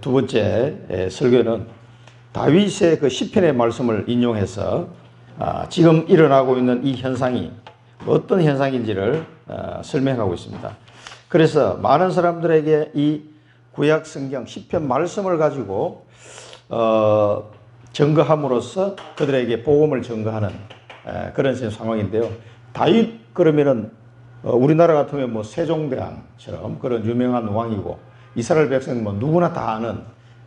두 번째 설교는 다윗의 그 시편의 말씀을 인용해서 지금 일어나고 있는 이 현상이 어떤 현상인지를 설명하고 있습니다. 그래서 많은 사람들에게 이 구약 성경 시편 말씀을 가지고 증거함으로써 그들에게 복음을 증거하는 그런 상황인데요. 다윗 그러면은 우리나라 같으면 뭐 세종대왕처럼 그런 유명한 왕이고 이스라엘 백성 뭐 누구나 다 아는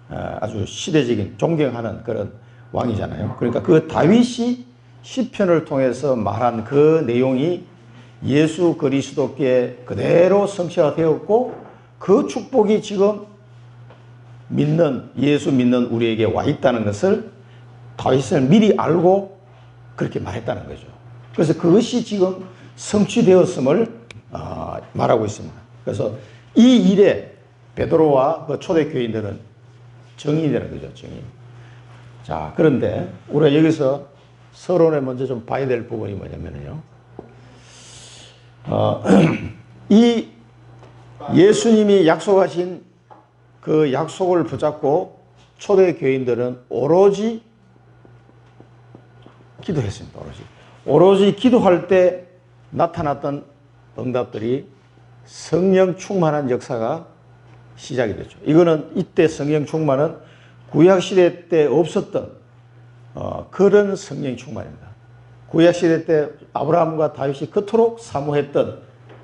아주 시대적인 존경하는 그런 왕이잖아요. 그러니까 그 다윗이 시편을 통해서 말한 그 내용이 예수 그리스도께 그대로 성취가 되었고 그 축복이 지금 예수 믿는 우리에게 와 있다는 것을 다윗은 미리 알고 그렇게 말했다는 거죠. 그래서 그것이 지금 성취되었음을 말하고 있습니다. 그래서 이 일에 베드로와 그 초대교인들은 증인이라는 거죠. 증인. 자, 그런데 우리가 여기서 서론에 먼저 좀 봐야 될 부분이 뭐냐면요. 이 예수님이 약속하신 그 약속을 붙잡고 초대교인들은 오로지 기도했습니다. 오로지 기도할 때 나타났던 응답들이 성령 충만한 역사가 시작이 됐죠. 이거는 이때 성령 충만은 구약시대 때 없었던 그런 성령 충만입니다. 구약시대 때 아브라함과 다윗이 그토록 사모했던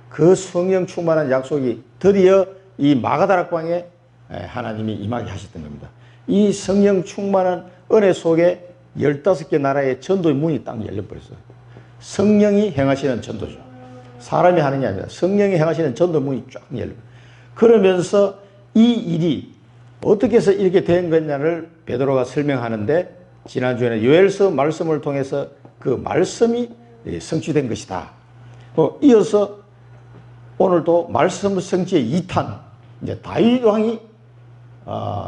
그 성령 충만한 약속이 드디어 이 마가다락방에 하나님이 임하게 하셨던 겁니다. 이 성령 충만한 은혜 속에 15개 나라의 전도의 문이 딱 열려버렸어요. 성령이 행하시는 전도죠. 사람이 하는 게 아니라 성령이 행하시는 전도 문이 쫙 열려요. 그러면서 이 일이 어떻게 해서 이렇게 된 거냐를 베드로가 설명하는데 지난주에는 요엘서 말씀을 통해서 그 말씀이 성취된 것이다. 이어서 오늘도 말씀 성취의 2탄, 이제 다윗 왕이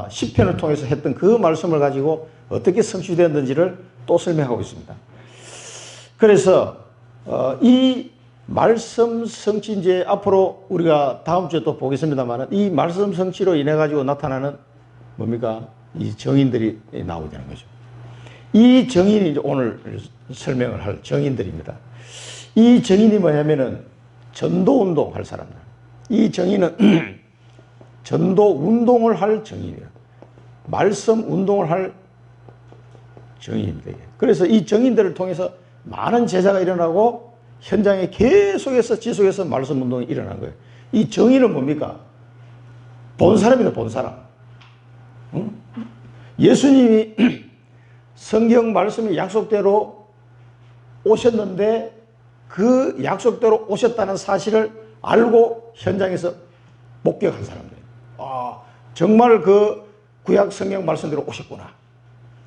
시편을 통해서 했던 그 말씀을 가지고 어떻게 성취되었는지를 또 설명하고 있습니다. 그래서 이 말씀 성취 이제 앞으로 우리가 다음 주에 또 보겠습니다만 이 말씀 성취로 인해 가지고 나타나는 뭡니까? 이 정인들이 나오게 되는 거죠. 이 정인이 이제 오늘 설명을 할 정인들입니다. 이 정인이 뭐냐면은 전도 운동 할 사람들. 이 정인은 전도 운동을 할 정인이에요. 말씀 운동을 할 정인입니다. 그래서 이 정인들을 통해서 많은 제자가 일어나고 현장에 계속해서 지속해서 말씀 운동이 일어난 거예요. 이 정의는 뭡니까? 본 사람이다, 본 사람. 응? 예수님이 성경 말씀이 약속대로 오셨는데 그 약속대로 오셨다는 사실을 알고 현장에서 목격한 사람들. 정말 그 구약 성경 말씀대로 오셨구나.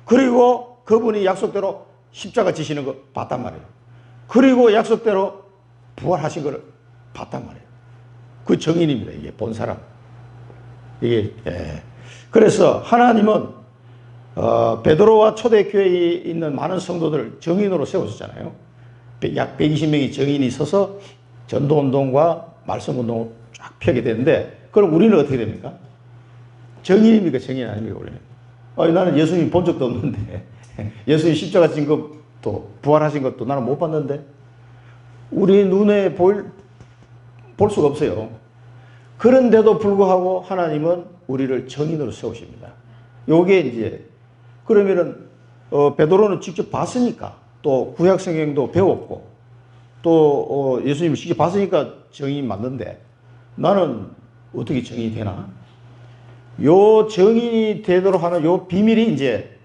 그리고 그분이 약속대로 십자가 지시는 거 봤단 말이에요. 그리고 약속대로 부활하신 걸 봤단 말이에요. 그 정인입니다. 이게 본 사람. 이게 그래서 하나님은 베드로와 초대교회에 있는 많은 성도들을 정인으로 세우셨잖아요. 약 120명이 정인이 서서 전도운동과 말씀운동을 쫙 펴게 되는데 그럼 우리는 어떻게 됩니까? 정인입니까? 정인 아닙니까? 우리는? 나는 예수님 본 적도 없는데 예수님 십자가 진 것도 부활하신 것도 나는 못 봤는데 우리 눈에 볼 수가 없어요. 그런데도 불구하고 하나님은 우리를 정인으로 세우십니다. 요게 이제 그러면은 베드로는 직접 봤으니까 또 구약 성경도 배웠고 또 예수님을 직접 봤으니까 정인이 맞는데 나는 어떻게 정인이 되나? 요 정인이 되도록 하는 요 비밀이 이제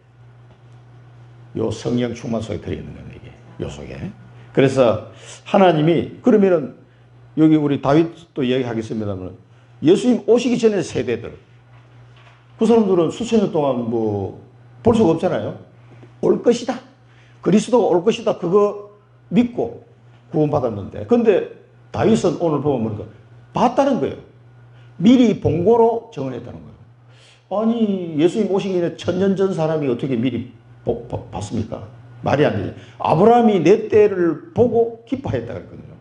요 성령 충만 속에 들어있는 겁니다. 이게 요 속에. 그래서 하나님이 그러면은 여기 우리 다윗도 이야기하겠습니다만 예수님 오시기 전에 세대들 그 사람들은 수천 년 동안 뭐 볼 수가 없잖아요. 올 것이다. 그리스도가 올 것이다. 그거 믿고 구원받았는데 근데 다윗은 오늘 보면 뭐니까 봤다는 거예요. 미리 본고로 정언했다는 거예요. 아니 예수님 오시기 전에 1000년 전 사람이 어떻게 미리 봤습니까? 말이 안 되죠. 아브라함이 내 때를 보고 기뻐했다 그랬거든요.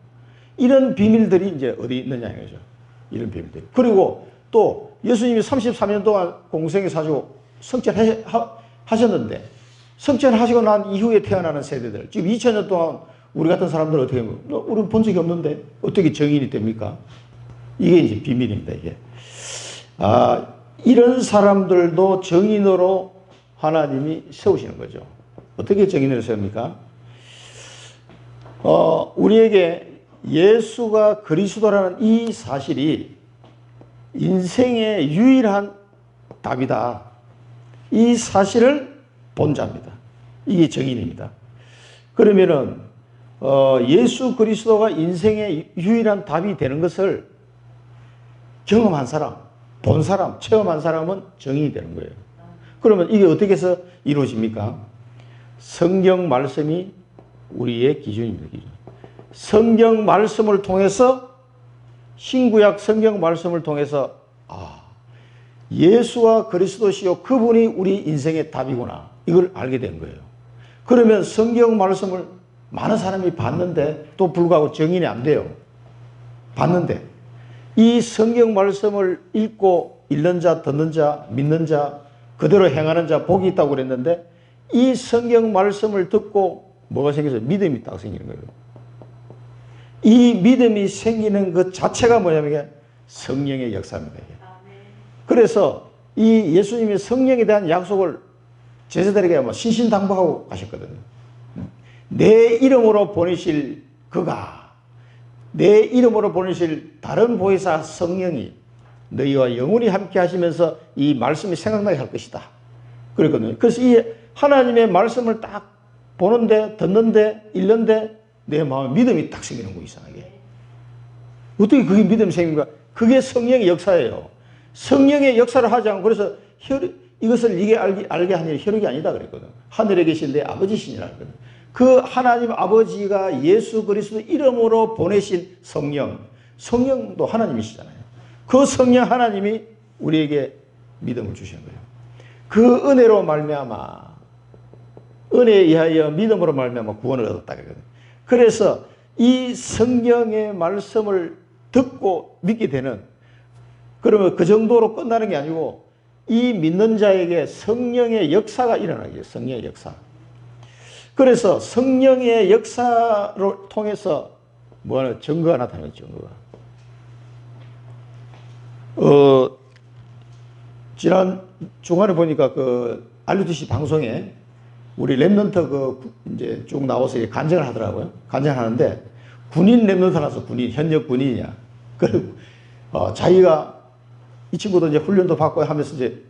이런 비밀들이 이제 어디 있느냐 이거죠. 이런 비밀들이. 그리고 또 예수님이 33년 동안 공생에 사시고 성천하셨는데 성천하시고 난 이후에 태어나는 세대들, 지금 2000년 동안 우리 같은 사람들은 어떻게 하면 우리는 본 적이 없는데 어떻게 정인이 됩니까? 이게 이제 비밀입니다. 이게 이런 사람들도 정인으로 하나님이 세우시는 거죠. 어떻게 정인으로 세웁니까? 우리에게 예수가 그리스도라는 이 사실이 인생의 유일한 답이다. 이 사실을 본 자입니다. 이게 정인입니다. 그러면은 예수 그리스도가 인생의 유일한 답이 되는 것을 경험한 사람, 본 사람, 체험한 사람은 정인이 되는 거예요. 그러면 이게 어떻게 해서 이루어집니까? 성경 말씀이 우리의 기준입니다. 기준. 성경 말씀을 통해서, 신구약 성경 말씀을 통해서 예수와 그리스도시요 그분이 우리 인생의 답이구나, 이걸 알게 된 거예요. 그러면 성경 말씀을 많은 사람이 봤는데 또 불구하고 정인이 안 돼요. 봤는데 이 성경 말씀을 읽고 읽는 자, 듣는 자, 믿는 자, 그대로 행하는 자 복이 있다고 그랬는데 이 성경 말씀을 듣고 뭐가 생겨서 믿음이 딱 생기는 거예요. 이 믿음이 생기는 것 자체가 뭐냐면 성령의 역사입니다. 그래서 이 예수님이 성령에 대한 약속을 제자들에게 신신당부하고 가셨거든요. 내 이름으로 보내실 그가, 내 이름으로 보내실 다른 보혜사 성령이 너희와 영원히 함께 하시면서 이 말씀이 생각나게 할 것이다. 그랬거든요. 그래서 이 하나님의 말씀을 딱 보는데, 듣는데, 읽는데 내 마음에 믿음이 딱 생기는 거예요. 이상하게. 어떻게 그게 믿음이 생깁니까? 그게 성령의 역사예요. 성령의 역사를 하지 않고, 그래서 이것을 이게 알게 하니 혈육이 아니다 그랬거든. 하늘에 계신 내 아버지시니라 그랬거든. 그 하나님 아버지가 예수 그리스도 이름으로 보내신 성령, 성령도 하나님이시잖아요. 그 성령 하나님이 우리에게 믿음을 주시는 거예요. 그 은혜로 말미암아, 은혜에 의하여 믿음으로 말미암아 구원을 얻었다 그랬거든. 그래서 이 성경의 말씀을 듣고 믿게 되는, 그러면 그 정도로 끝나는 게 아니고 이 믿는 자에게 성령의 역사가 일어나게 돼요. 성령의 역사. 그래서 성령의 역사를 통해서 뭐하는 증거가 나타나는 증거가. 지난 중간에 보니까 그 RUTC 방송에 우리 랩런트 이제 쭉 나와서 간증을 하더라고요. 간증하는데 군인 랩런트 나서 군인, 현역 군인이야. 그리고 자기가 이 친구도 이제 훈련도 받고 하면서 이제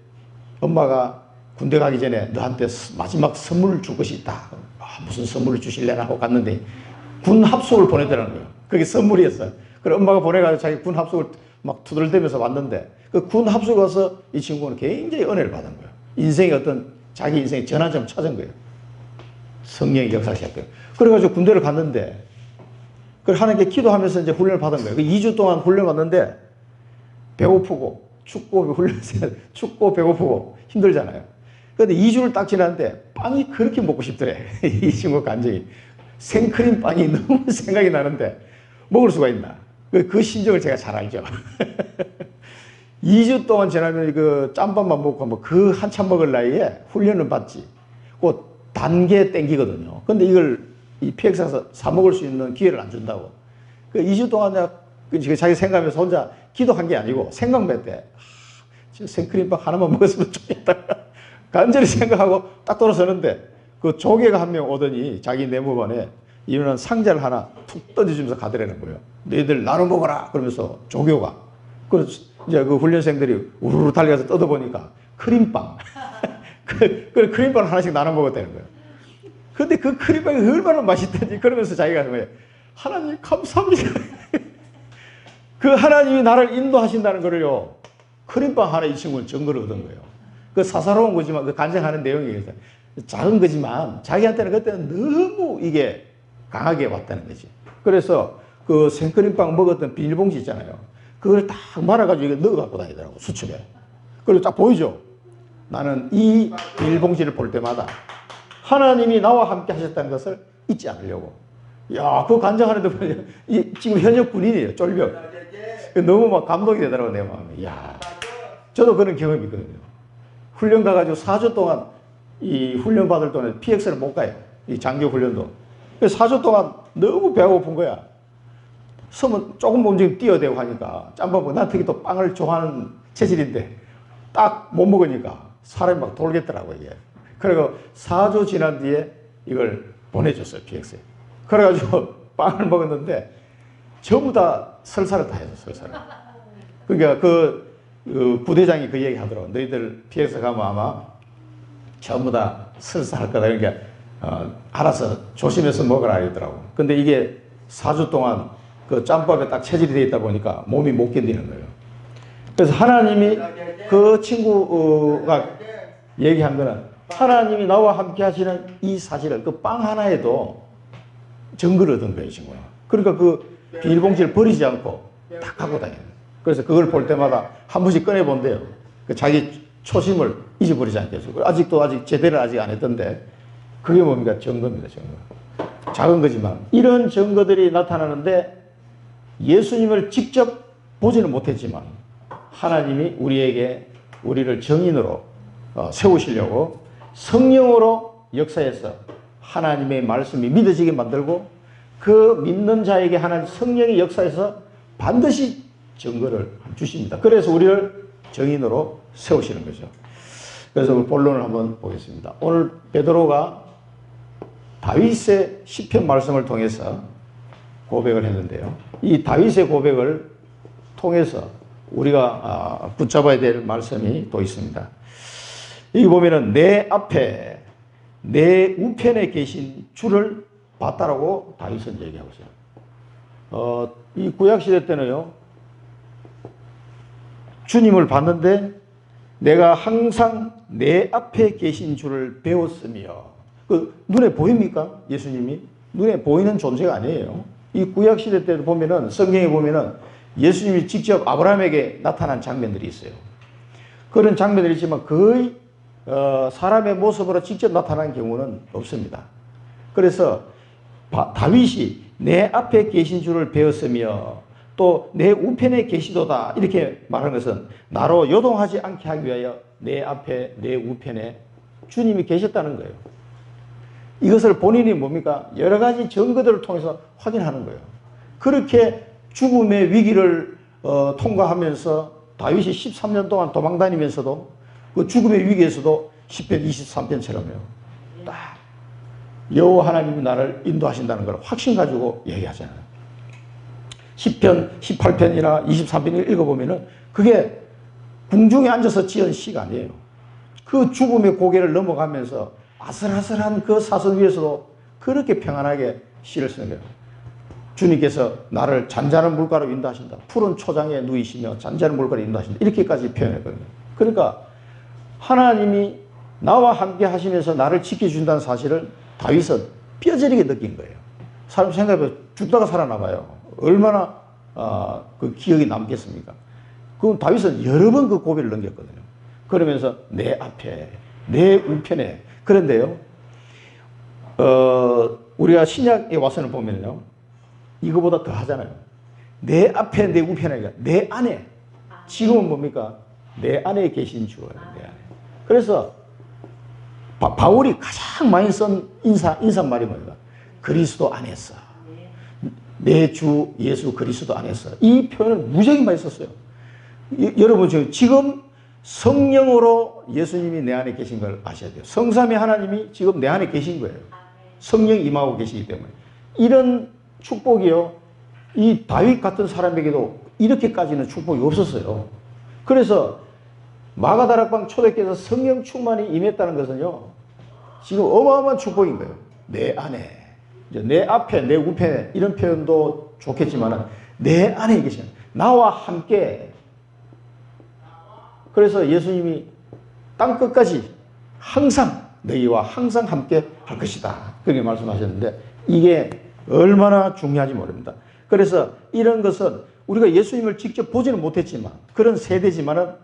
엄마가 군대 가기 전에 너한테 마지막 선물을 줄 것이 있다. 무슨 선물을 주실래나 하고 갔는데 군 합숙을 보내더라는 거예요. 그게 선물이었어요. 그래서 엄마가 보내가지고 자기 군 합숙을 막 투덜대면서 왔는데 그 군 합숙 가서 이 친구는 굉장히 은혜를 받은 거예요. 인생의 어떤 자기 인생의 전환점을 찾은 거예요. 성령의 역사가 시작돼요. 그래가지고 군대를 갔는데 그걸 하나님께 기도하면서 이제 훈련을 받은 거예요. 그 2주 동안 훈련 받는데 배고프고 춥고 춥고 배고프고 힘들잖아요. 그런데 2주를 딱 지났는데 빵이 그렇게 먹고 싶더래. 이 친구 간증이. 생크림 빵이 너무 생각이 나는데 먹을 수가 있나. 그 심정을 제가 잘 알죠. 2주 동안 지나면 그 짬밥만 먹고 뭐 그 한참 먹을 나이에 훈련을 받지. 그 단계 땡기거든요. 근데 이걸 이 PX에서 사 먹을 수 있는 기회를 안 준다고. 그 2주 동안 내가 자기 생각하면서 혼자 기도한 게 아니고 생각만 때 생크림빵 하나만 먹었으면 좋겠다. 간절히 생각하고 딱 돌아서는데 그 조개가 한 명 오더니 자기 네모반에 이런 상자를 하나 툭 던져주면서 가더라는 거예요. 너희들 나눠 먹어라. 그러면서 조교가. 그래서 이제 그 훈련생들이 우르르 달려가서 뜯어보니까 크림빵. 그 크림빵을 하나씩 나눠 먹었다는 거예요. 근데 그 크림빵이 얼마나 맛있던지 그러면서 자기가 뭐예요. 하나님 감사합니다. 그 하나님이 나를 인도하신다는 거를요. 크림빵 하나 이 친구는 증거를 얻은 거예요. 그 사사로운 거지만 그 간증하는 내용이 작은 거지만 자기한테는 그때는 너무 이게 강하게 왔다는 거지. 그래서 그 생크림빵 먹었던 비닐봉지 있잖아요. 그걸 딱 말아가지고 이거 넣어 갖고 다니더라고, 수첩에. 그리고 딱 보이죠? 나는 이 비닐봉지를 볼 때마다 하나님이 나와 함께 하셨다는 것을 잊지 않으려고. 야, 그 간증하는데 지금 현역 군인이에요, 쫄병. 너무 막 감동이 되더라고, 내 마음에. 야, 저도 그런 경험이 있거든요. 훈련 가가지고 4주 동안 이 훈련 받을 동안 PX를 못 가요. 이 장교 훈련도. 그래서 4주 동안 너무 배가 고픈 거야. 섬은 조금 움직이면 뛰어대고 하니까 짬밥은 난 특히 또 빵을 좋아하는 체질인데 딱 못 먹으니까 사람이 막 돌겠더라고 이게. 그리고 4주 지난 뒤에 이걸 보내줬어요 PX에. 그래가지고 빵을 먹었는데 전부 다 설사를 다 해서 설사를. 그러니까 그 부대장이 그 얘기 하더라고. 너희들 PX 가면 아마 전부 다 설사할 거다. 그러니까 알아서 조심해서 먹으라 이러더라고. 근데 이게 4주 동안 그 짬밥에 딱 체질이 돼 있다 보니까 몸이 못 견디는 거예요. 그래서 하나님이 그 친구가 얘기한 거는 하나님이 나와 함께 하시는 이 사실을 그 빵 하나에도 증거를 얻은 거예요, 친구가. 그러니까 그 비닐봉지를 버리지 않고 딱 갖고 다녀요. 그래서 그걸 볼 때마다 한 번씩 꺼내본대요. 그 자기 초심을 잊어버리지 않겠어요. 아직도 제대로 아직 안 했던데 그게 뭡니까? 증거입니다, 증거. 작은 거지만 이런 증거들이 나타나는데 예수님을 직접 보지는 못했지만 하나님이 우리를 정인으로 세우시려고 성령으로 역사해서 하나님의 말씀이 믿어지게 만들고 그 믿는 자에게 하나님 성령의 역사에서 반드시 증거를 주십니다. 그래서 우리를 정인으로 세우시는 거죠. 그래서 본론을 한번 보겠습니다. 오늘 베드로가 다윗의 시편 말씀을 통해서 고백을 했는데요. 이 다윗의 고백을 통해서 우리가 붙잡아야 될 말씀이 또 있습니다. 여기 보면은 내 앞에 내 우편에 계신 주를 봤다라고 다윗은 얘기하고 있어요. 이 구약시대 때는요, 주님을 봤는데 내가 항상 내 앞에 계신 주를 배웠으며, 그 눈에 보입니까? 예수님이? 눈에 보이는 존재가 아니에요. 이 구약시대 때도 보면은, 성경에 보면은 예수님이 직접 아브라함에게 나타난 장면들이 있어요. 그런 장면들이 있지만 거의 사람의 모습으로 직접 나타난 경우는 없습니다. 그래서 다윗이 내 앞에 계신 주를 배웠으며 또 내 우편에 계시도다 이렇게 말하는 것은 나로 요동하지 않게 하기 위하여 내 앞에 내 우편에 주님이 계셨다는 거예요. 이것을 본인이 뭡니까? 여러 가지 증거들을 통해서 확인하는 거예요. 그렇게 죽음의 위기를 통과하면서 다윗이 13년 동안 도망다니면서도 그 죽음의 위기에서도 10편 23편처럼요. 딱 여호와 하나님이 나를 인도하신다는 걸 확신 가지고 얘기하잖아요. 10편, 18편이나 23편을 읽어보면은 그게 궁중에 앉아서 지은 시가 아니에요. 그 죽음의 고개를 넘어가면서 아슬아슬한 그 사선 위에서도 그렇게 평안하게 시를 쓰는 거예요. 주님께서 나를 잔잔한 물가로 인도하신다. 푸른 초장에 누이시며 잔잔한 물가로 인도하신다. 이렇게까지 표현했거든요. 그러니까 하나님이 나와 함께 하시면서 나를 지켜준다는 사실을 다윗은 뼈저리게 느낀 거예요. 사람 생각해보면 죽다가 살아나봐요. 얼마나 그 기억이 남겠습니까? 그럼 다윗은 여러 번 그 고비를 넘겼거든요. 그러면서 내 앞에, 내 우편에. 그런데요, 우리가 신약에 와서는 보면요, 이거보다 더 하잖아요. 내 앞에, 내 우편에, 아니라 내 안에. 지금은 뭡니까? 내 안에 계신 주예요. 내 안에. 그래서 바울이 가장 많이 쓴 인사말이 뭡니까? 그리스도 안에서. 내 주 예수 그리스도 안에서. 이 표현을 무지하게 많이 썼어요. 여러분 지금 성령으로 예수님이 내 안에 계신 걸 아셔야 돼요. 성삼위 하나님이 지금 내 안에 계신 거예요. 성령 임하고 계시기 때문에. 이런 축복이요, 이 다윗 같은 사람에게도 이렇게까지는 축복이 없었어요. 그래서 마가다락방 초대교회에서 성령 충만이 임했다는 것은요, 지금 어마어마한 축복인 거예요. 내 안에. 내 앞에, 내 우편에, 이런 표현도 좋겠지만 내 안에 계시는, 나와 함께. 그래서 예수님이 땅끝까지 항상 너희와 항상 함께 할 것이다, 그렇게 말씀하셨는데 이게 얼마나 중요한지 모릅니다. 그래서 이런 것은 우리가 예수님을 직접 보지는 못했지만, 그런 세대지만은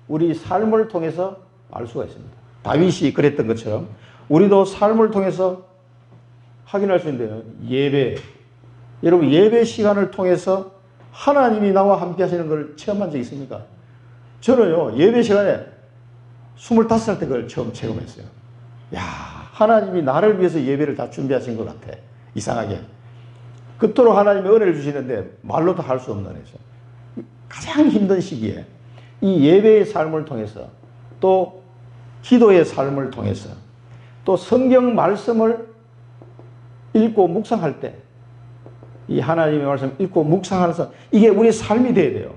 우리 삶을 통해서 알 수가 있습니다. 다윗이 그랬던 것처럼 우리도 삶을 통해서 확인할 수 있는데요. 예배. 여러분, 예배 시간을 통해서 하나님이 나와 함께 하시는 걸 체험한 적 있습니까? 저는요, 예배 시간에 25살 때 그걸 처음 체험했어요. 야, 하나님이 나를 위해서 예배를 다 준비하신 것 같아. 이상하게. 그토록 하나님이 은혜를 주시는데 말로도 할 수 없는 은혜죠. 가장 힘든 시기에 이 예배의 삶을 통해서 또 기도의 삶을 통해서 또 성경 말씀을 읽고 묵상할 때 이 하나님의 말씀 읽고 묵상하면서 이게 우리의 삶이 돼야 돼요.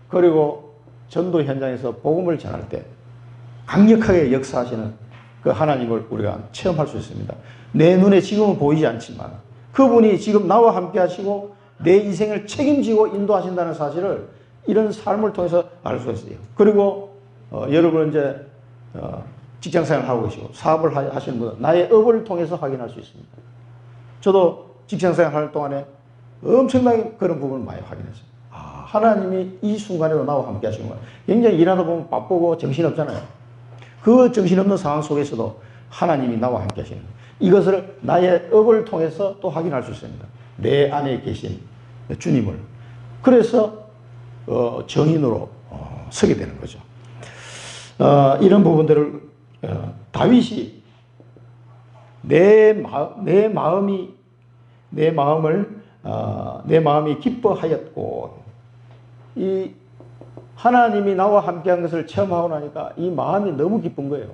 그리고 전도 현장에서 복음을 전할 때 강력하게 역사하시는 그 하나님을 우리가 체험할 수 있습니다. 내 눈에 지금은 보이지 않지만 그분이 지금 나와 함께 하시고 내 인생을 책임지고 인도하신다는 사실을 이런 삶을 통해서 알 수 있어요. 그리고 여러분 이제 직장생활 하고 계시고 사업을 하시는 분은 나의 업을 통해서 확인할 수 있습니다. 저도 직장생활 할 동안에 엄청나게 그런 부분을 많이 확인했어요. 아, 하나님이 이 순간에도 나와 함께 하시는구나. 굉장히 일하다 보면 바쁘고 정신없잖아요. 그 정신없는 상황 속에서도 하나님이 나와 함께 하시는 거예요. 이것을 나의 업을 통해서 또 확인할 수 있습니다. 내 안에 계신 주님을. 그래서 정인으로 서게 되는 거죠. 이런 부분들을 다윗이 내 마음이 기뻐하였고 이 하나님이 나와 함께한 것을 체험하고 나니까 이 마음이 너무 기쁜 거예요.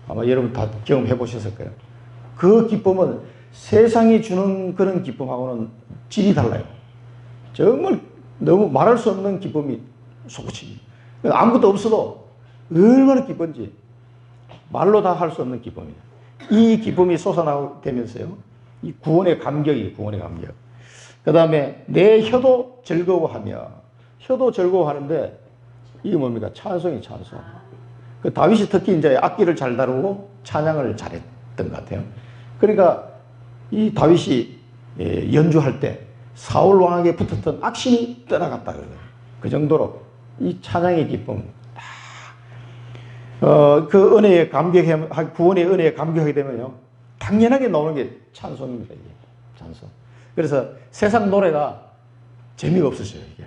아마 여러분 다 경험해 보셨을 거예요. 그 기쁨은 세상이 주는 그런 기쁨하고는 질이 달라요. 정말 너무 말할 수 없는 기쁨이 솟구칩니다. 아무것도 없어도 얼마나 기쁜지 말로 다 할 수 없는 기쁨입니다. 이 기쁨이 솟아나면서요. 이 구원의 감격이 구원의 감격. 그 다음에 내 혀도 즐거워하며 혀도 즐거워하는데 이게 뭡니까? 찬송이 찬송. 그 다윗이 특히 이제 악기를 잘 다루고 찬양을 잘했던 것 같아요. 그러니까 이 다윗이 연주할 때 사울 왕에게 붙었던 악신이 떠나갔다 그래요. 그 정도로 이 찬양의 기쁨, 그 은혜에 구원의 은혜에 감격하게 되면요, 당연하게 나오는 게 찬송입니다. 이게 찬송. 그래서 세상 노래가 재미가 없으셔요. 이게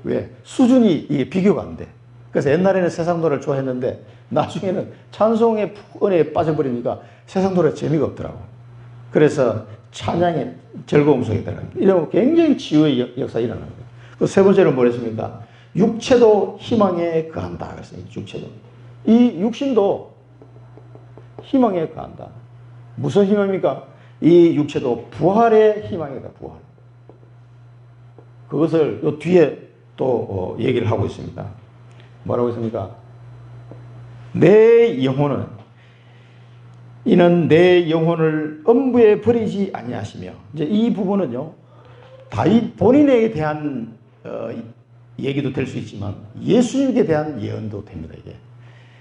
왜? 수준이 이게 비교가 안 돼. 그래서 옛날에는 세상 노래를 좋아했는데 나중에는 찬송의 은혜에 빠져버리니까 세상 노래 재미가 없더라고. 그래서 찬양의 즐거움 속에 들어갑니다. 이러면 굉장히 치유의 역사가 일어나는 거예요. 그 세 번째는 뭐랬습니까? 육체도 희망에 거한다. 그랬어요. 육체도. 이 육신도 희망에 거한다. 무슨 희망입니까? 이 육체도 부활의 희망이다. 부활. 그것을 요 뒤에 또 얘기를 하고 있습니다. 뭐라고 했습니까? 내 영혼은 이는 내 영혼을 음부에 버리지 아니하시며, 이제 이 부분은요 다윗 본인에게 대한 얘기도 될 수 있지만 예수님께 대한 예언도 됩니다. 이게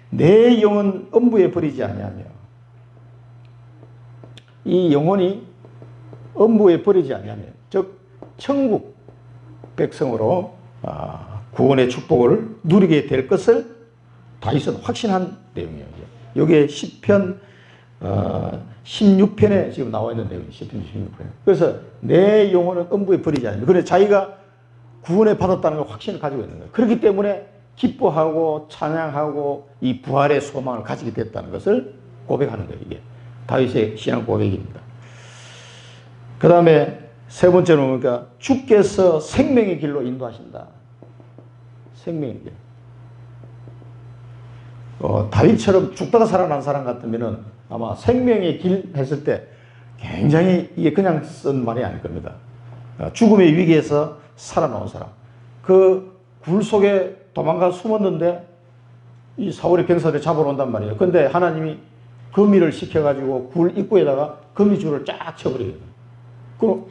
내 영혼 음부에 버리지 아니하며, 이 영혼이 음부에 버리지 아니하며, 즉 천국 백성으로 구원의 축복을 누리게 될 것을 다윗은 확신한 내용이에요. 이게 시편 16편에 지금 나와 있는 내용이에요. 시편 16편에. 그래서 내 영혼은 음부에 버리지 않으며, 그래 자기가 구원을 받았다는 걸 확신을 가지고 있는 거예요. 그렇기 때문에 기뻐하고 찬양하고 이 부활의 소망을 가지게 됐다는 것을 고백하는 거예요. 이게 다윗의 신앙 고백입니다. 그 다음에 세 번째는 그러니까 주께서 생명의 길로 인도하신다. 생명의 길. 다윗처럼 죽다가 살아난 사람 같으면은 아마 생명의 길 했을 때 굉장히 이게 그냥 쓴 말이 아닐 겁니다. 죽음의 위기에서 살아나온 사람. 그 굴 속에 도망가 숨었는데 이 사울의 병사들이 잡으러 온단 말이에요. 근데 하나님이 거미를 시켜가지고 굴 입구에다가 거미줄을 쫙 쳐버려요. 그럼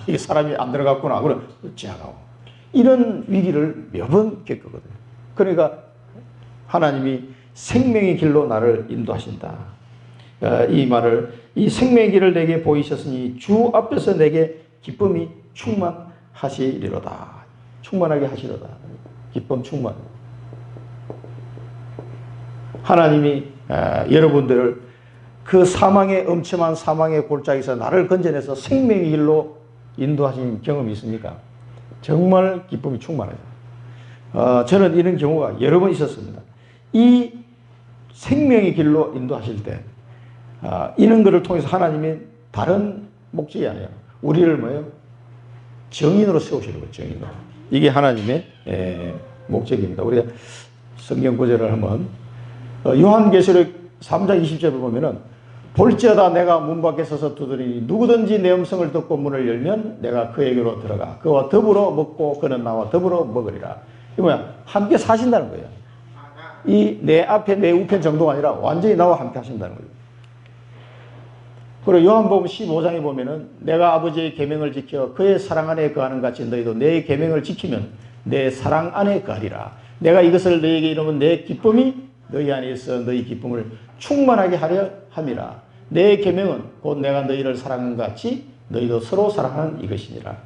이 사람이 안 들어갔구나. 그럼 지나가고. 이런 위기를 몇 번 겪거든요. 그러니까 하나님이 생명의 길로 나를 인도하신다. 이 말을, 이 생명의 길을 내게 보이셨으니 주 앞에서 내게 기쁨이 충만하시리로다. 충만하게 하시로다. 기쁨 충만. 하나님이 여러분들을 그 사망의 엄침한 사망의 골짜기에서 나를 건져내서 생명의 길로 인도하신 경험이 있습니까? 정말 기쁨이 충만하죠. 저는 이런 경우가 여러 번 있었습니다. 이 생명의 길로 인도하실 때 이런 것을 통해서 하나님이 다른 목적이 아니에요. 우리를 뭐예요? 정인으로 세우시는 거예요. 정인으로. 이게 하나님의 목적입니다. 우리가 성경 구절을 한번 요한계시록 3장 20절을 보면은 볼지어다 내가 문 밖에 서서 두드리니 누구든지 내 음성을 듣고 문을 열면 내가 그에게로 들어가 그와 더불어 먹고 그는 나와 더불어 먹으리라. 이 뭐야? 함께 사신다는 거예요. 이 내 앞에 내 우편 정도가 아니라 완전히 나와 함께 하신다는 거예요. 그리고 요한복음 15장에 보면은 내가 아버지의 계명을 지켜 그의 사랑 안에 거하는 같이 너희도 내 계명을 지키면 내 사랑 안에 거하리라. 내가 이것을 너희에게 이루면 내 기쁨이 너희 안에 있어 너희 기쁨을 충만하게 하려 함이라. 내 계명은 곧 내가 너희를 사랑한 것 같이 너희도 서로 사랑하는 이것이니라.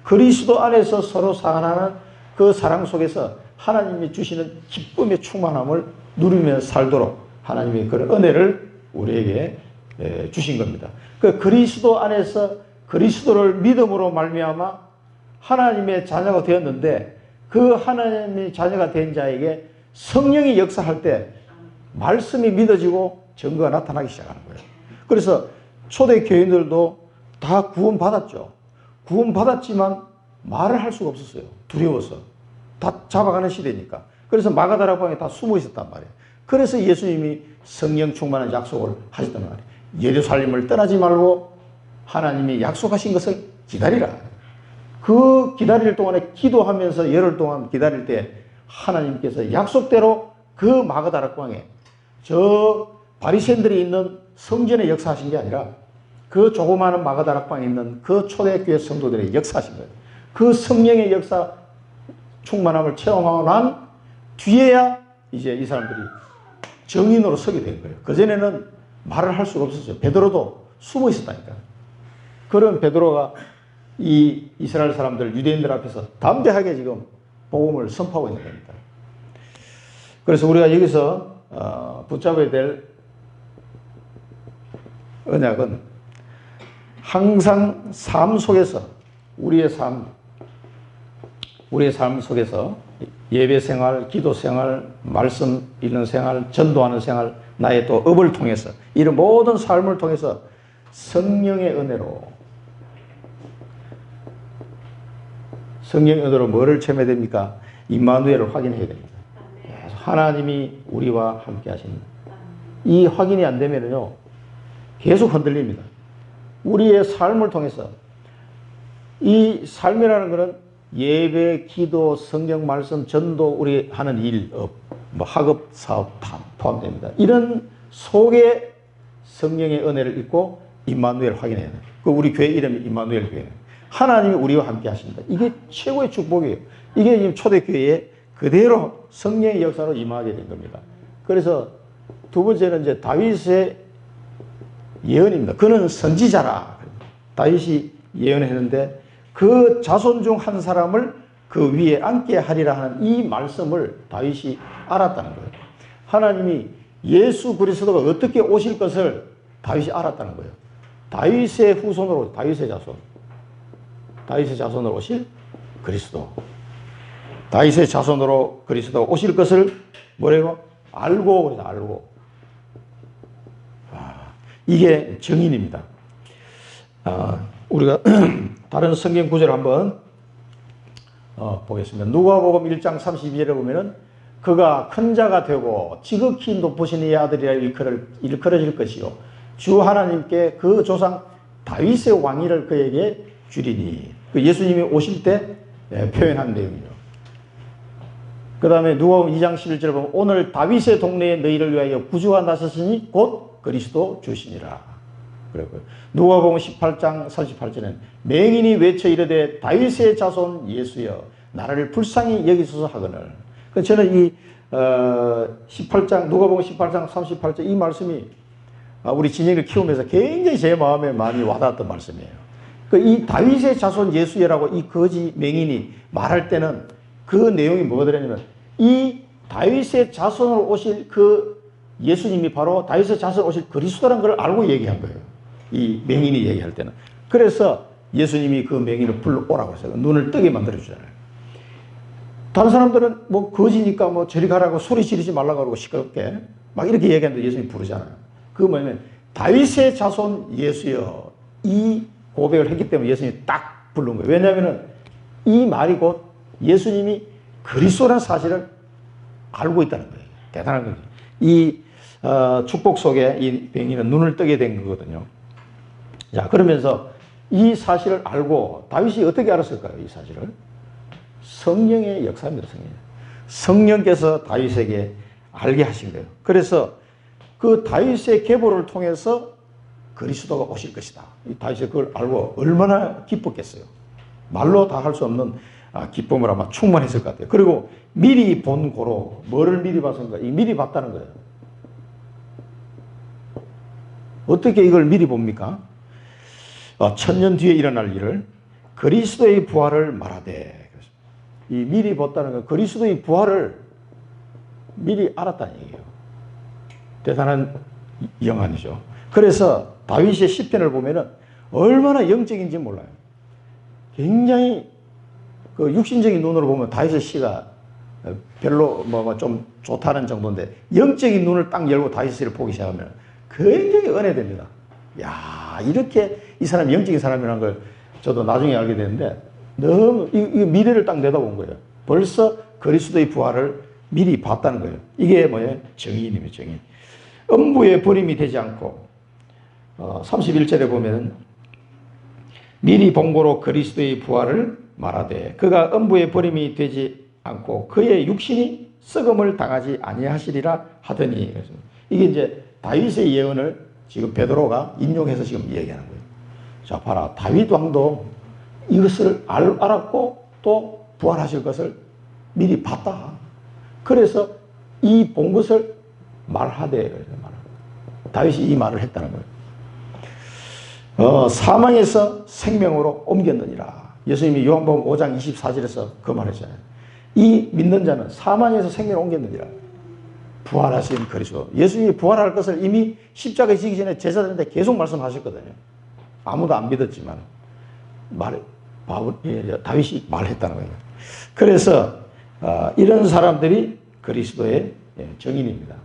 그리스도 안에서 서로 사랑하는 그 사랑 속에서 하나님이 주시는 기쁨의 충만함을 누리며 살도록 하나님이 그런 은혜를 우리에게 주신 겁니다. 그 그리스도 안에서 그리스도를 믿음으로 말미암아 하나님의 자녀가 되었는데 그 하나님의 자녀가 된 자에게 성령이 역사할 때 말씀이 믿어지고 증거가 나타나기 시작하는 거예요. 그래서 초대 교인들도 다 구원받았죠. 구원받았지만 말을 할 수가 없었어요. 두려워서. 다 잡아가는 시대니까. 그래서 마가다라 방에 다 숨어 있었단 말이에요. 그래서 예수님이 성령 충만한 약속을 하셨단 말이에요. 예루살렘을 떠나지 말고 하나님이 약속하신 것을 기다리라. 그 기다릴 동안에 기도하면서 열흘 동안 기다릴 때 하나님께서 약속대로 그 마가다락 방에 저 바리새인들이 있는 성전에 역사하신 게 아니라 그 조그마한 마가다락 방에 있는 그 초대교회 성도들의 역사하신 거예요. 그 성령의 역사 충만함을 체험하고 난 뒤에야 이제 이 사람들이 정인으로 서게 된 거예요. 그전에는 말을 할 수가 없었어요. 베드로도 숨어 있었다니까. 그런 베드로가 이 이스라엘 사람들, 유대인들 앞에서 담대하게 지금 복음을 선포하고 있는 겁니다. 그래서 우리가 여기서 붙잡아야 될 언약은 항상 삶 속에서 우리의 삶 속에서 예배 생활, 기도 생활, 말씀 읽는 생활, 전도하는 생활, 나의 또 업을 통해서 이런 모든 삶을 통해서 성령의 은혜로 뭐를 체험해야 됩니까? 임마누엘을 확인해야 됩니다. 하나님이 우리와 함께 하십니다. 이 확인이 안 되면요 계속 흔들립니다. 우리의 삶을 통해서 이 삶이라는 것은 예배, 기도, 성경 말씀, 전도, 우리 하는 일, 학업, 사업 다 포함됩니다. 이런 속에 성령의 은혜를 입고 임마누엘 확인해야 돼요. 그 우리 교회 이름이 임마누엘 교회예요. 하나님이 우리와 함께 하십니다. 이게 최고의 축복이에요. 이게 지금 초대교회에 그대로 성령의 역사로 임하게 된 겁니다. 그래서 두 번째는 이제 다윗의 예언입니다. 그는 선지자라. 다윗이 예언했는데 그 자손 중 한 사람을 그 위에 앉게 하리라 하는 이 말씀을 다윗이 알았다는 거예요. 하나님이 예수 그리스도가 어떻게 오실 것을 다윗이 알았다는 거예요. 다윗의 후손으로, 다윗의 자손으로 오실 그리스도. 다윗의 자손으로 그리스도가 오실 것을 뭐라고? 알고. 이게 정인입니다. 우리가 다른 성경 구절 한번 보겠습니다. 누가복음 1장 32절에 보면은 그가 큰 자가 되고 지극히 높으신 이의 아들이라 일컬어질 것이요 주 하나님께 그 조상 다윗의 왕위를 그에게 주리니. 그 예수님이 오실 때 표현한 내용이죠. 그 다음에 누가복음 2장 11절에 보면 오늘 다윗의 동네에 너희를 위하여 구주가 나섰으니 곧 그리스도 주시니라. 그리고 누가복음 18장 38절에는 맹인이 외쳐 이르되 다윗의 자손 예수여 나를 불쌍히 여기소서 하거늘. 저는 이 18장 누가복음 18장 38절 이 말씀이 우리 진영을 키우면서 굉장히 제 마음에 많이 와닿았던 말씀이에요. 이 다윗의 자손 예수여라고 이 거지 맹인이 말할 때는 그 내용이 뭐가 들었냐면 이 다윗의 자손으로 오실 그 예수님이 바로 다윗의 자손으로 오실 그리스도라는 걸 알고 얘기한 거예요. 이 맹인이 얘기할 때는. 그래서 예수님이 그 맹인을 불러오라고 했어요. 눈을 뜨게 만들어주잖아요. 다른 사람들은 뭐 거지니까 뭐 저리 가라고 소리 지르지 말라고 그러고 시끄럽게 막 이렇게 얘기하는데 예수님이 부르잖아요. 그거 뭐냐면 다윗의 자손 예수여, 이 고백을 했기 때문에 예수님이 딱 부른 거예요. 왜냐하면 이 말이 곧 예수님이 그리스도라는 사실을 알고 있다는 거예요. 대단한 거죠. 이 축복 속에 이 병인은 눈을 뜨게 된 거거든요. 자, 그러면서 이 사실을 알고 다윗이 어떻게 알았을까요? 이 사실을 성령의 역사입니다. 성령께서 다윗에게 알게 하신 거예요. 그래서 그 다윗의 계보를 통해서 그리스도가 오실 것이다. 이 다윗이 그걸 알고 얼마나 기뻤겠어요. 말로 다 할 수 없는 기쁨을 아마 충만했을 것 같아요. 그리고 미리 본 고로 뭐를 미리 봤습니까? 이 미리 봤다는 거예요. 어떻게 이걸 미리 봅니까? 천년 뒤에 일어날 일을 그리스도의 부활을 말하되, 이 미리 봤다는 건 그리스도의 부활을 미리 알았다는 얘기예요. 대단한 영안이죠. 그래서 다윗의 시편을 보면은 얼마나 영적인지 몰라요. 굉장히 그 육신적인 눈으로 보면 다윗의 시가 별로 좀 좋다는 정도인데 영적인 눈을 딱 열고 다윗의 시를 보기 시작하면 굉장히 은혜됩니다. 야, 이렇게 이 사람이 영적인 사람이라는 걸 저도 나중에 알게 됐는데 너무 이 미래를 딱 내다본 거예요. 벌써 그리스도의 부활을 미리 봤다는 거예요. 이게 뭐예요? 정의입니다. 정의. 음부의 버림이 되지 않고 31절에 보면 미리 본고로 그리스도의 부활을 말하되 그가 음부의 버림이 되지 않고 그의 육신이 썩음을 당하지 아니하시리라 하더니, 그래서 이게 이제 다윗의 예언을 지금 베드로가 인용해서 지금 얘기하는 거예요. 자, 봐라. 다윗 왕도 이것을 알았고 또 부활하실 것을 미리 봤다. 그래서 이 본 것을 말하되, 다윗이 이 말을 했다는 거예요. 사망에서 생명으로 옮겼느니라. 예수님이 요한복음 5장 24절에서 그 말했잖아요. 이 믿는 자는 사망에서 생명을 옮겼느니라. 부활하신 그리스도. 예수님이 부활할 것을 이미 십자가에 지기 전에 제자들한테 계속 말씀하셨거든요. 아무도 안 믿었지만 다윗이 말했다는 거예요. 그래서 이런 사람들이 그리스도의 정인입니다.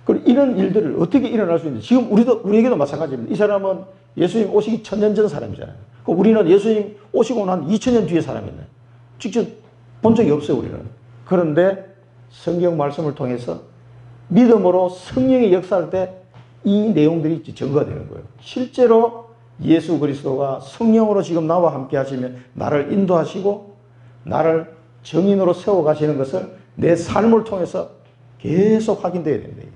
그리고 이런 일들을 어떻게 일어날 수 있는지 지금 우리에게도 마찬가지입니다. 이 사람은 예수님 오시기 1000년 전 사람이잖아요. 우리는 예수님 오시고 난 2000년 뒤의 사람이네. 직접 본 적이 없어요, 우리는. 그런데 성경 말씀을 통해서 믿음으로 성령이 역사할 때 이 내용들이 증거가 되는 거예요. 실제로 예수 그리스도가 성령으로 지금 나와 함께 하시면 나를 인도하시고 나를 정인으로 세워가시는 것을 내 삶을 통해서 계속 확인되어야 됩니다.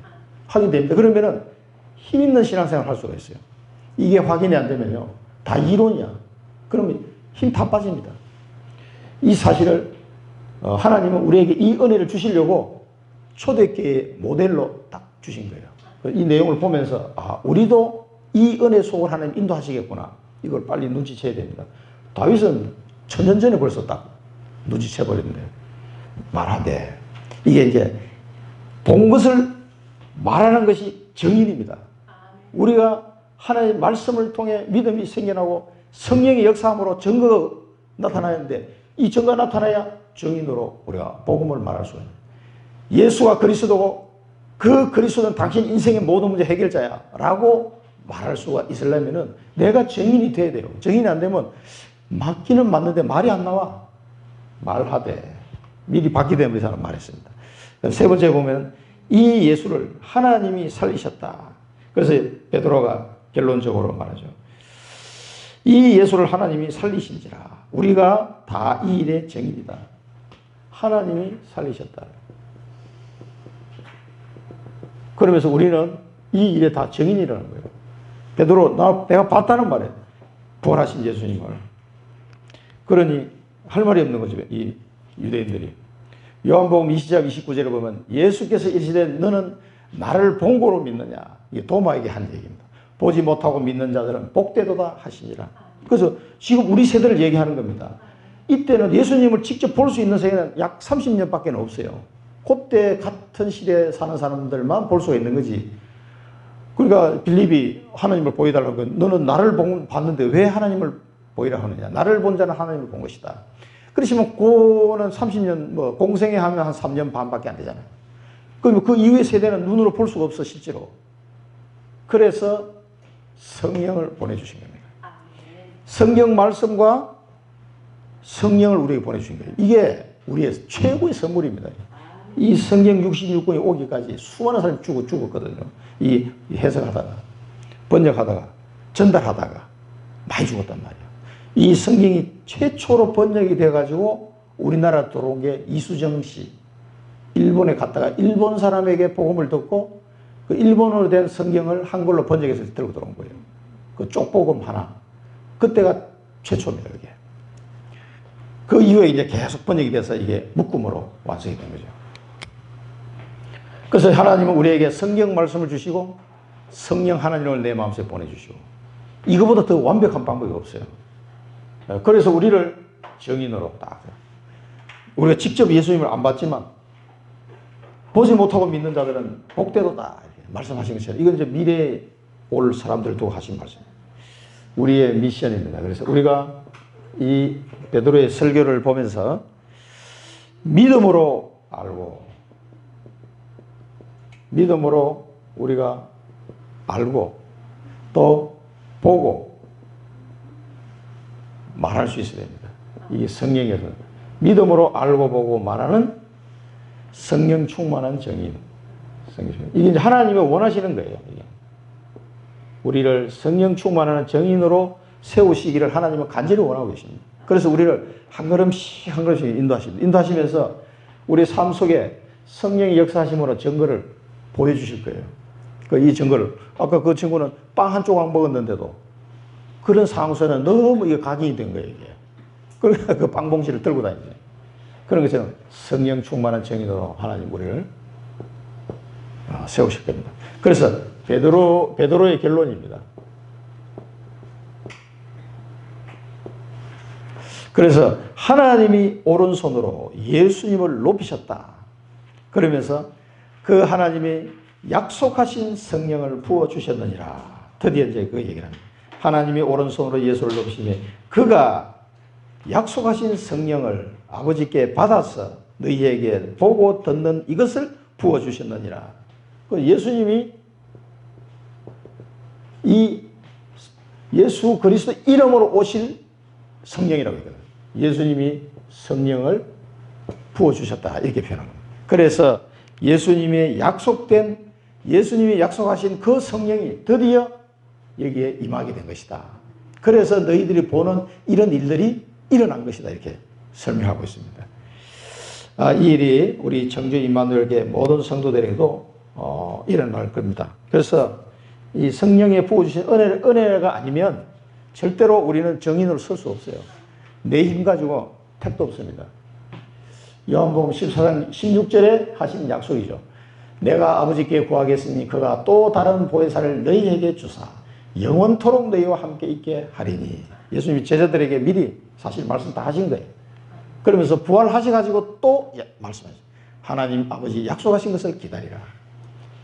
확인됩니다. 그러면은 힘 있는 신앙생활을 할 수가 있어요. 이게 확인이 안 되면요, 다 이론이야. 그러면 힘 다 빠집니다. 이 사실을 하나님은 우리에게 이 은혜를 주시려고 초대교회의 모델로 딱 주신 거예요. 이 내용을 보면서 우리도 이 은혜 속을 하나님 인도하시겠구나. 이걸 빨리 눈치채야 됩니다. 다윗은 1000년 전에 벌써 딱 눈치채버렸는데 말하되, 이게 이제 본 것을 말하는 것이 정인입니다. 우리가 하나님의 말씀을 통해 믿음이 생겨나고 성령의 역사함으로 증거가 나타나는데 이 증거가 나타나야 정인으로 우리가 복음을 말할 수가 있습니다. 예수가 그리스도고 그 그리스도는 당신 인생의 모든 문제 해결자야 라고 말할 수가 있으려면 내가 정인이 돼야 돼요. 정인이 안 되면 맞기는 맞는데 말이 안 나와. 말하되, 미리 받게 되면 이 사람 말했습니다. 세 번째 보면 이 예수를 하나님이 살리셨다. 그래서 베드로가 결론적으로 말하죠. 이 예수를 하나님이 살리신지라. 우리가 다 이 일의 증인이다. 하나님이 살리셨다. 그러면서 우리는 이 일에 다 증인이라는 거예요. 베드로, 내가 봤다는 말이에요. 부활하신 예수님을. 그러니 할 말이 없는 거죠, 이 유대인들이. 요한복음 20장 29절에 보면 예수께서 이르시되 너는 나를 본 거로 믿느냐. 이게 도마에게 한 얘기입니다. 보지 못하고 믿는 자들은 복되도다 하시니라. 그래서 지금 우리 세대를 얘기하는 겁니다. 이때는 예수님을 직접 볼 수 있는 세대는 약 30년밖에 없어요. 그때 같은 시대에 사는 사람들만 볼 수가 있는 거지. 그러니까 빌립이 하나님을 보여달라고 너는 나를 봤는데 왜 하나님을 보이라 하느냐. 나를 본 자는 하나님을 본 것이다. 그렇지만 고는 30년, 뭐 공생애 하면 한 3년 반밖에 안 되잖아요. 그럼 그 이후의 세대는 눈으로 볼 수가 없어, 실제로. 그래서 성령을 보내주신 겁니다. 성경 말씀과 성령을 우리에게 보내주신 거예요. 이게 우리의 최고의 선물입니다. 이 성경 66권이 오기까지 수많은 사람이 죽었거든요. 이 해석하다가, 번역하다가, 전달하다가 많이 죽었단 말이에요. 이 성경이 최초로 번역이 돼가지고 우리나라 들어온 게 이수정 씨. 일본에 갔다가 일본 사람에게 복음을 듣고 그 일본어로 된 성경을 한글로 번역해서 들고 들어온 거예요. 그 쪽복음 하나. 그때가 최초입니다, 그게. 그 이후에 이제 계속 번역이 돼서 이게 묶음으로 완성이 된 거죠. 그래서 하나님은 우리에게 성경 말씀을 주시고 성령 하나님을 내 마음속에 보내주시고 이거보다 더 완벽한 방법이 없어요. 그래서 우리를 정인으로 딱 우리가 직접 예수님을 안 봤지만 보지 못하고 믿는 자들은 복되도다 말씀하신 것처럼 이건 이제 미래에 올 사람들을 두고 하신 말씀입니다. 우리의 미션입니다. 그래서 우리가 이 베드로의 설교를 보면서 믿음으로 알고 믿음으로 우리가 알고 또 보고 말할 수 있어야 됩니다. 이게 성령에서 믿음으로 알고 보고 말하는 성령 충만한 정인. 이게 이제 하나님이 원하시는 거예요. 이게. 우리를 성령 충만한 정인으로 세우시기를 하나님은 간절히 원하고 계십니다. 그래서 우리를 한 걸음씩 한 걸음씩 인도하십니다. 인도하시면서 우리 삶 속에 성령의 역사하심으로 증거를 보여주실 거예요. 이 증거를 아까 그 친구는 빵 한 조각 먹었는데도 그런 상황 속에는 너무 이게 각인이 된 거예요. 이게. 그러니까 그 빵 봉지를 들고 다니죠. 그런 것처럼 성령 충만한 정인으로 하나님 우리를 세우실 겁니다. 그래서 베드로의 결론입니다. 그래서 하나님이 오른손으로 예수님을 높이셨다. 그러면서 그 하나님이 약속하신 성령을 부어주셨느니라. 드디어 이제 그 얘기를 합니다. 하나님이 오른손으로 예수를 높이시며 그가 약속하신 성령을 아버지께 받아서 너희에게 보고 듣는 이것을 부어주셨느니라. 예수님이 이 예수 그리스도 이름으로 오실 성령이라고 했거든요. 예수님이 성령을 부어주셨다. 이렇게 표현합니다. 그래서 예수님이 약속하신 그 성령이 드디어 여기에 임하게 된 것이다. 그래서 너희들이 보는 이런 일들이 일어난 것이다. 이렇게 설명하고 있습니다. 이 일이 우리 청주 임마누엘교회 모든 성도들에게도 일어날 겁니다. 그래서 이 성령에 부어주신 은혜가 아니면 절대로 우리는 정인으로 설 수 없어요. 내 힘 가지고 택도 없습니다. 요한복음 14장 16절에 하신 약속이죠. 내가 아버지께 구하겠으니 그가 또 다른 보혜사를 너희에게 주사 영원토록 너희와 함께 있게 하리니. 예수님이 제자들에게 미리 사실 말씀 다 하신 거예요. 그러면서 부활하셔가지고 또 말씀하셨어요. 하나님 아버지 약속하신 것을 기다리라.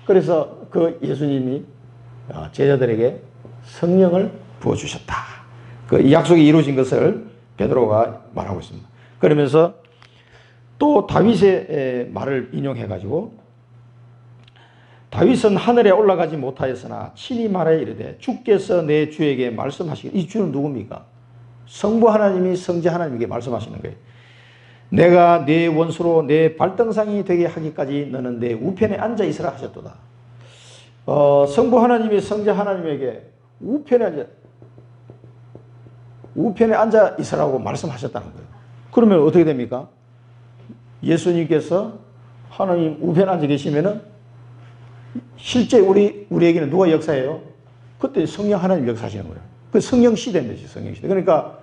그래서 그 예수님이 제자들에게 성령을 부어주셨다. 그 약속이 이루어진 것을 베드로가 말하고 있습니다. 그러면서 또 다윗의 말을 인용해가지고 다윗은 하늘에 올라가지 못하였으나 친히 말하여 이르되 주께서 내 주에게 말씀하시기. 이 주는 누굽니까? 성부 하나님이 성자 하나님에게 말씀하시는 거예요. 내가 내 원수로 내 발등상이 되게 하기까지 너는 내 우편에 앉아 있으라 하셨도다. 성부 하나님이 성자 하나님에게 우편에 앉아 있으라고 말씀하셨다는 거예요. 그러면 어떻게 됩니까? 예수님께서 하나님 우편에 앉아 계시면은 실제 우리에게는 누가 역사해요? 그때 성령 하나님 역사하시는 거예요. 그 성령 시대인 거지, 성령 시대. 그러니까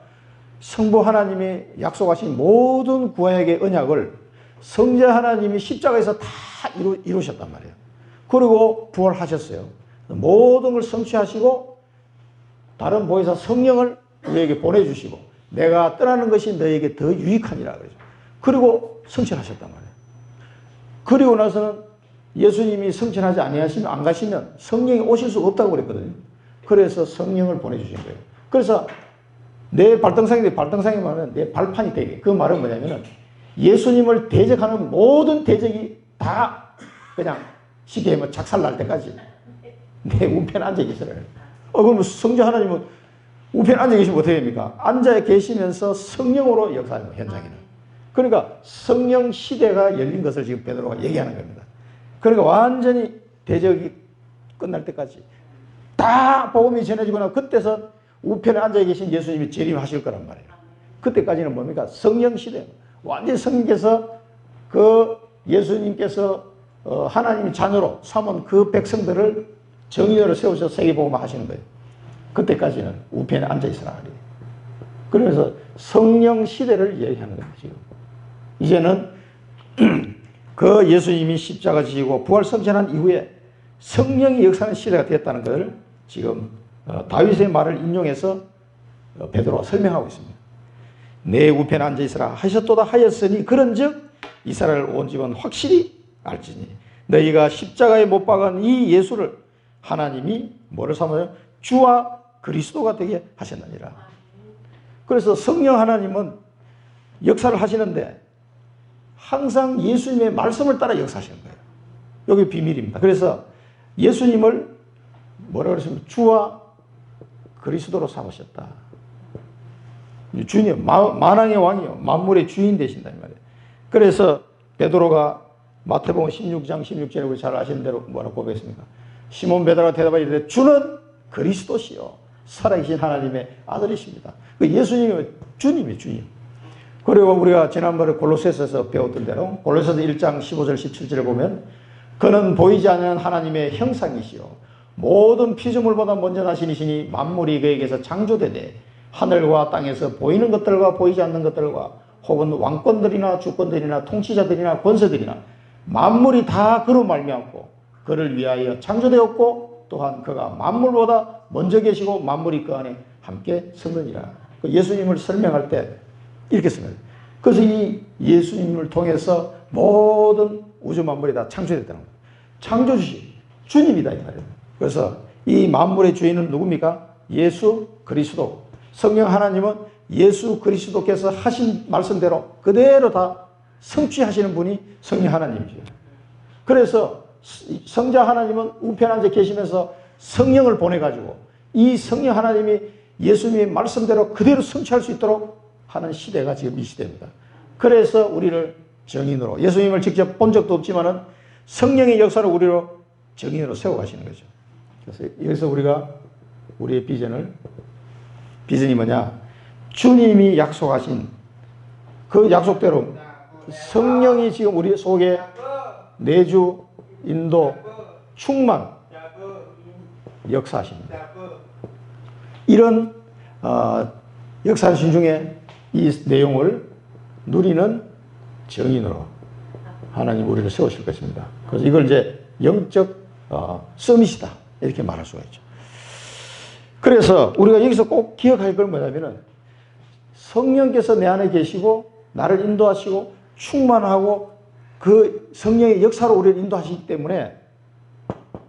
성부 하나님이 약속하신 모든 구약의 언약을 성자 하나님이 십자가에서 다 이루셨단 말이에요. 그리고 부활하셨어요. 모든 걸 성취하시고 다른 보혜사 성령을 우리에게 보내주시고 내가 떠나는 것이 너에게 더 유익하니라 그러죠. 그리고 성취하셨단 말이에요. 그리고 나서는 예수님이 성취하지 아니하시면 안 가시면 성령이 오실 수가 없다고 그랬거든요. 그래서 성령을 보내주신 거예요. 그래서 내 발등상인데 발등상이 말하면 내 발판이 되게. 그 말은 뭐냐면은 예수님을 대적하는 모든 대적이 다 그냥 쉽게 하면 작살날 때까지 내 우편에 앉아 계시라. 그럼 성자 하나님은 우편에 앉아 계시면 어떻게 됩니까? 앉아 계시면서 성령으로 역사하는 거예요, 현장에는. 그러니까 성령 시대가 열린 것을 지금 베드로가 얘기하는 겁니다. 그러니까 완전히 대적이 끝날 때까지 다 복음이 전해지거나 그때서 우편에 앉아 계신 예수님이 재림하실 거란 말이에요. 그때까지는 뭡니까? 성령 시대. 완전히 성령께서 그 예수님께서 하나님의 자녀로 삼은 그 백성들을 정의로 세우셔서 세계복음화 하시는 거예요. 그때까지는 우편에 앉아 있으라 그래요. 그래서 성령 시대를 얘기하는 거예요, 지금. 이제는 그 예수님이 십자가 지시고 부활 성천한 이후에 성령이 역사하는 시대가 됐다는 것을 지금 다윗의 말을 인용해서 베드로가 설명하고 있습니다. 내 우편에 앉아 있으라 하셨도다 하였으니 그런즉 이스라엘 온 집은 확실히 알지니 너희가 십자가에 못 박은 이 예수를 하나님이 뭐를 삼아요? 주와 그리스도가 되게 하셨느니라. 그래서 성령 하나님은 역사를 하시는데 항상 예수님의 말씀을 따라 역사하시는 거예요. 여기 비밀입니다. 그래서 예수님을 뭐라고 그랬습니까? 주와 그리스도로 삼으셨다. 주님, 만왕의 왕이요. 만물의 주인 되신다. 이 말이에요. 그래서 베드로가 마태복음 16장 16절에 우리 잘 아시는 대로 뭐라고 고백했습니까? 시몬 베드로가 대답하여 이르되 주는 그리스도시요. 살아계신 하나님의 아들이십니다. 그 예수님이 주님이에요, 주님. 그리고 우리가 지난번에 골로새서에서 배웠던 대로 골로새서 1장 15절 17절에 보면 그는 보이지 않는 하나님의 형상이시요 모든 피조물보다 먼저 나신 이시니 만물이 그에게서 창조되되 하늘과 땅에서 보이는 것들과 보이지 않는 것들과 혹은 왕권들이나 주권들이나 통치자들이나 권세들이나 만물이 다 그로 말미암고 그를 위하여 창조되었고 또한 그가 만물보다 먼저 계시고 만물이 그 안에 함께 섰느니라. 예수님을 설명할 때 이렇게 씁니다. 그래서 이 예수님을 통해서 모든 우주 만물이 다 창조됐다는 거예요. 창조주신 주님이다 이 말이에요. 그래서 이 만물의 주인은 누굽니까? 예수 그리스도. 성령 하나님은 예수 그리스도께서 하신 말씀대로 그대로 다 성취하시는 분이 성령 하나님이죠. 그래서 성자 하나님은 우편에 앉아 계시면서 성령을 보내가지고 이 성령 하나님이 예수님의 말씀대로 그대로 성취할 수 있도록 하는 시대가 지금 이 시대입니다. 그래서 우리를 정인으로, 예수님을 직접 본 적도 없지만은 성령의 역사를 우리로 정인으로 세워가시는 거죠. 그래서 여기서 우리가 우리의 비전이 뭐냐? 주님이 약속하신 그 약속대로 성령이 지금 우리 속에 내주, 인도, 충만, 역사하십니다. 이런 역사하신 중에 이 내용을 누리는 정인으로 하나님 우리를 세우실 것입니다. 그래서 이걸 이제 영적 서밋이다 이렇게 말할 수가 있죠. 그래서 우리가 여기서 꼭 기억할 건 뭐냐면은 성령께서 내 안에 계시고 나를 인도하시고 충만하고 그 성령의 역사로 우리를 인도하시기 때문에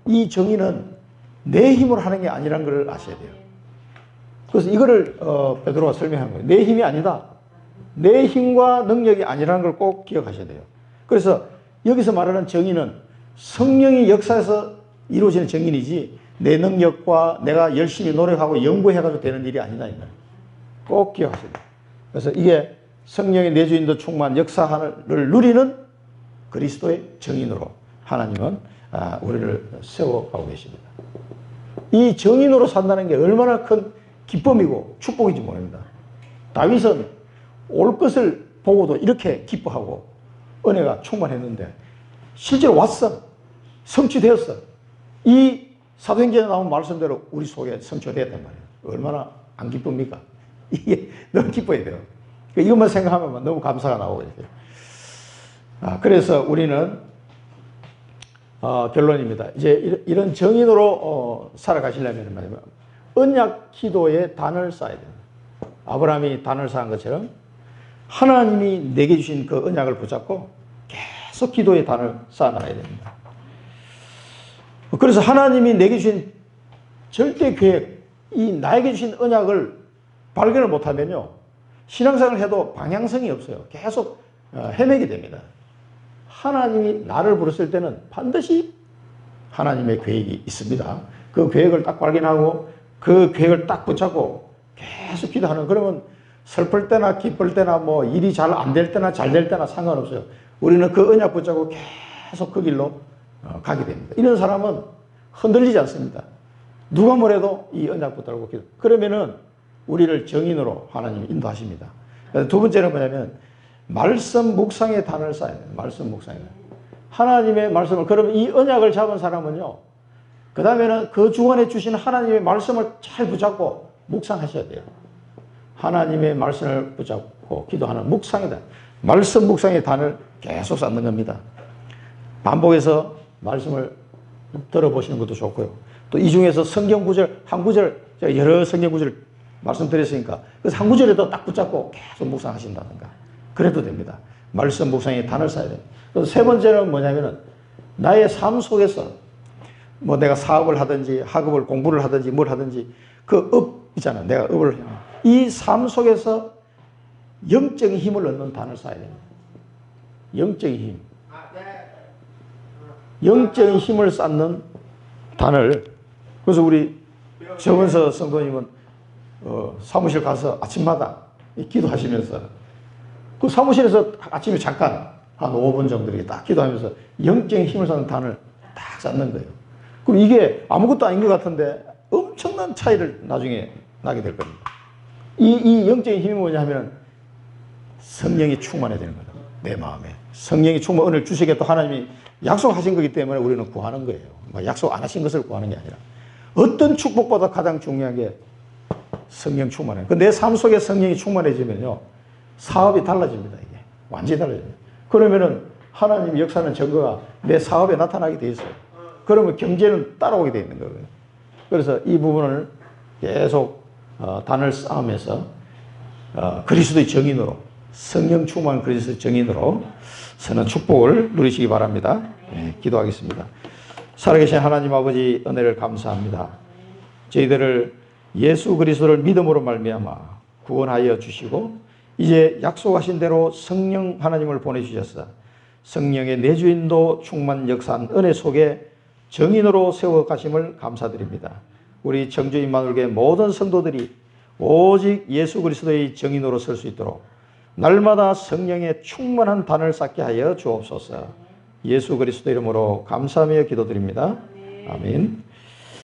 이 정의는 내 힘으로 하는 게 아니라는 걸 아셔야 돼요. 그래서 이거를 베드로가 설명한 거예요. 내 힘이 아니다. 내 힘과 능력이 아니라는 걸 꼭 기억하셔야 돼요. 그래서 여기서 말하는 정의는 성령의 역사에서 이루어지는 정의이지 내 능력과 내가 열심히 노력하고 연구해가지고 되는 일이 아니다. 꼭 기억하셔야 돼요. 그래서 이게 성령의 내주인도 충만 역사를 누리는 그리스도의 정인으로 하나님은 우리를 세워가고 계십니다. 이 정인으로 산다는 게 얼마나 큰 기쁨이고 축복인지 모릅니다. 다윗은 올 것을 보고도 이렇게 기뻐하고 은혜가 충만했는데 실제로 왔어. 성취되었어. 이 사도행전에 나온 말씀대로 우리 속에 성취되었단 말이에요. 얼마나 안 기쁩니까? 이게 너무 기뻐야 돼요. 이것만 생각하면 너무 감사가 나오고 이렇게. 그래서 우리는 결론입니다. 이제 이런 정인으로 살아가시려면 말이면 언약 기도의 단을 쌓아야 됩니다. 아브라함이 단을 쌓은 것처럼 하나님이 내게 주신 그 언약을 붙잡고 계속 기도의 단을 쌓아나가야 됩니다. 그래서 하나님이 내게 주신 절대 계획, 이 나에게 주신 언약을 발견을 못하면요, 신앙생활을 해도 방향성이 없어요. 계속 헤매게 됩니다. 하나님이 나를 부르실 때는 반드시 하나님의 계획이 있습니다. 그 계획을 딱 발견하고 그 계획을 딱 붙잡고 계속 기도하는, 그러면 슬플 때나 기쁠 때나 뭐 일이 잘 안 될 때나 잘 될 때나 상관없어요. 우리는 그 언약 붙잡고 계속 그 길로 가게 됩니다. 이런 사람은 흔들리지 않습니다. 누가 뭐래도 이 언약 붙잡고 기도. 그러면은 우리를 정인으로 하나님이 인도하십니다. 두 번째는 뭐냐면 말씀 묵상의 단을 쌓아야 돼요. 말씀 묵상의 단. 하나님의 말씀을, 그러면 이 언약을 잡은 사람은요, 그 다음에는 그 주간에 주신 하나님의 말씀을 잘 붙잡고 묵상하셔야 돼요. 하나님의 말씀을 붙잡고 기도하는 묵상의 단. 말씀 묵상의 단을 계속 쌓는 겁니다. 반복해서 말씀을 들어보시는 것도 좋고요. 또 이 중에서 성경 구절, 한 구절, 제가 여러 성경 구절 말씀드렸으니까 그래서 한 구절에도 딱 붙잡고 계속 묵상하신다든가 그래도 됩니다. 말씀 묵상의 단을 쌓아야 됩니다. 그래서 세 번째는 뭐냐면은 나의 삶 속에서 뭐 내가 사업을 하든지 학업을 공부를 하든지 뭘 하든지 그 업 있잖아. 내가 업을 이 삶 속에서 영적인 힘을 얻는 단을 쌓아야 됩니다. 영적인 힘. 영적인 힘을 쌓는 단을. 그래서 우리 정은서 성도님은 사무실 가서 아침마다 기도하시면서 그 사무실에서 아침에 잠깐 한 5분 정도 이렇게 딱 기도하면서 영적인 힘을 쌓는 단을 딱 쌓는 거예요. 그럼 이게 아무것도 아닌 것 같은데 엄청난 차이를 나중에 나게 될 겁니다. 이 영적인 힘이 뭐냐 하면 성령이 충만해야 되는 거예요. 내 마음에. 성령이 충만, 오늘 주시게 또 하나님이 약속하신 거기 때문에 우리는 구하는 거예요. 약속 안 하신 것을 구하는 게 아니라. 어떤 축복보다 가장 중요한 게 성령 충만해요. 내 삶 속에 성령이 충만해지면요, 사업이 달라집니다. 이게 완전히 달라집니다. 그러면은 하나님 역사는 증거가 내 사업에 나타나게 돼 있어요. 그러면 경제는 따라오게 돼 있는 거예요. 그래서 이 부분을 계속 단을 쌓으면서 그리스도의 정인으로, 성령 충만 그리스도의 정인으로 서는 축복을 누리시기 바랍니다. 네, 기도하겠습니다. 살아계신 하나님 아버지, 은혜를 감사합니다. 저희들을 예수 그리스도를 믿음으로 말미암아 구원하여 주시고 이제 약속하신 대로 성령 하나님을 보내주셔서 성령의 내주인도 충만 역사한 은혜 속에 정인으로 세워 가심을 감사드립니다. 우리 청주 임마누엘교회 모든 성도들이 오직 예수 그리스도의 정인으로 설 수 있도록 날마다 성령의 충만한 단을 쌓게 하여 주옵소서. 예수 그리스도 이름으로 감사하며 기도드립니다. 아멘.